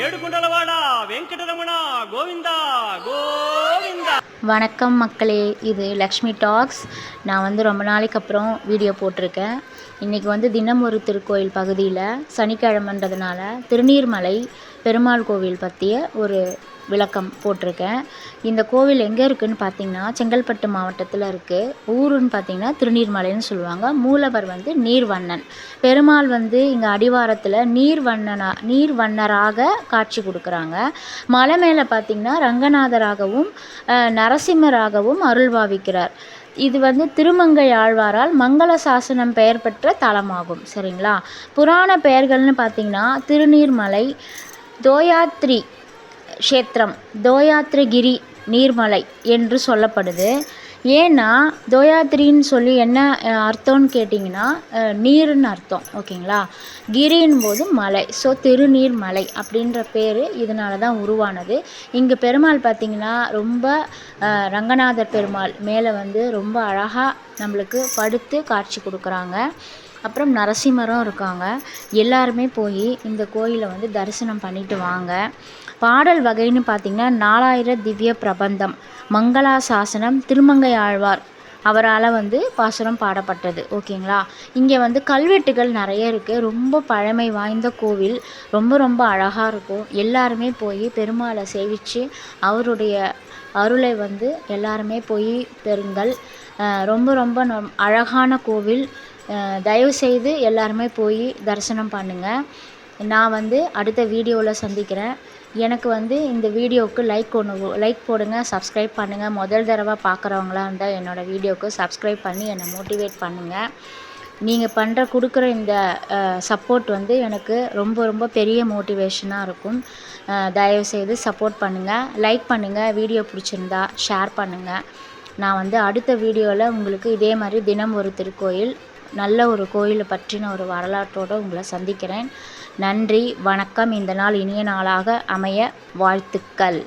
ఏడుకుంటలవాడ వెంకటరమణ గోవిందా గోవిందా. வணக்கம் மக்களே, இது லக்ஷ்மி டாக்ஸ். நான் வந்து ரொம்ப நாளைக்கு அப்புறம் வீடியோ போட்டிருக்கேன். இன்றைக்கி தினம் ஒரு திருக்கோயில் பகுதியில் சனிக்கிழமைன்றதுனால திருநீர்மலை பெருமாள் கோவில் பற்றிய ஒரு விளக்கம் போட்டிருக்கேன். இந்த கோவில் எங்கே இருக்குதுன்னு பார்த்தீங்கன்னா செங்கல்பட்டு மாவட்டத்தில் இருக்குது. ஊருன்னு பார்த்திங்கன்னா திருநீர்மலைன்னு சொல்லுவாங்க. மூலவர் நீர்வண்ணன். பெருமாள் இங்கே அடிவாரத்தில் நீர்வண்ணராக காட்சி கொடுக்குறாங்க. மலை மேலே பார்த்திங்கன்னா ரங்கநாதராகவும் நரசிம்மராகவும் அருள்பாவிக்கிறார். இது திருமங்கை ஆழ்வாரால் மங்கள சாசனம் பெயர் பெற்ற தலமாகும். சரிங்களா. புராண பெயர்கள்னு பார்த்திங்கன்னா திருநீர்மலை, தோயாத்ரி க்ஷேத்திரம், தோயாத்ரிகிரி நீர்மலை என்று சொல்லப்படுது. ஏன்னா தோயாத்ரின்னு சொல்லி என்ன அர்த்தம்னு கேட்டிங்கன்னா நீருன்னு அர்த்தம். ஓகேங்களா. கிரின் போது மலை, ஸோ திருநீர்மலை அப்படின்ற பேர் இதனால தான் உருவானது. இங்கே பெருமாள் பார்த்திங்கன்னா ரொம்ப ரங்கநாதர் பெருமாள் மேலே ரொம்ப அழகாக நம்மளுக்கு படுத்து காட்சி கொடுக்குறாங்க. அப்புறம் நரசிம்மரும் இருக்காங்க. எல்லாருமே போய் இந்த கோயிலை தரிசனம் பண்ணிட்டு வாங்க. பாடல் வகைன்னு பார்த்திங்கன்னா 4000 திவ்ய பிரபந்தம், மங்களாசாசனம், திருமங்கை ஆழ்வார் அவரால் பாசுரம் பாடப்பட்டது. ஓகேங்களா. இங்கே கல்வெட்டுகள் நிறைய இருக்குது. ரொம்ப பழமை வாய்ந்த கோவில். ரொம்ப ரொம்ப அழகாக இருக்கும். எல்லாருமே போய் பெருமாளை சேவித்து அவருடைய அருளை எல்லாருமே போய் பெறுங்கள். ரொம்ப ரொம்ப அழகான கோவில். தயவுசெய்து எல்லாருமே போய் தரிசனம் பண்ணுங்கள். நான் அடுத்த வீடியோவில் சந்திக்கிறேன். எனக்கு இந்த வீடியோவுக்கு லைக் போடுங்க, சப்ஸ்கிரைப் பண்ணுங்கள். முதல் தடவை பார்க்குறவங்களா இருந்தால் என்னோடய வீடியோவுக்கு சப்ஸ்கிரைப் பண்ணி என்னை மோட்டிவேட் பண்ணுங்கள். நீங்கள் கொடுக்குற இந்த சப்போர்ட் எனக்கு ரொம்ப ரொம்ப பெரிய மோட்டிவேஷனாக இருக்கும். தயவுசெய்து சப்போர்ட் பண்ணுங்கள், லைக் பண்ணுங்கள். வீடியோ பிடிச்சிருந்தா ஷேர் பண்ணுங்கள். நான் அடுத்த வீடியோவில் உங்களுக்கு இதே மாதிரி தினம் ஒரு திருக்கோயில், நல்ல ஒரு கோயிலை பற்றின ஒரு வரலாற்றோடு உங்களை சந்திக்கிறேன். நன்றி, வணக்கம். இந்த நாள் இனிய நாளாக அமைய வாழ்த்துக்கள்.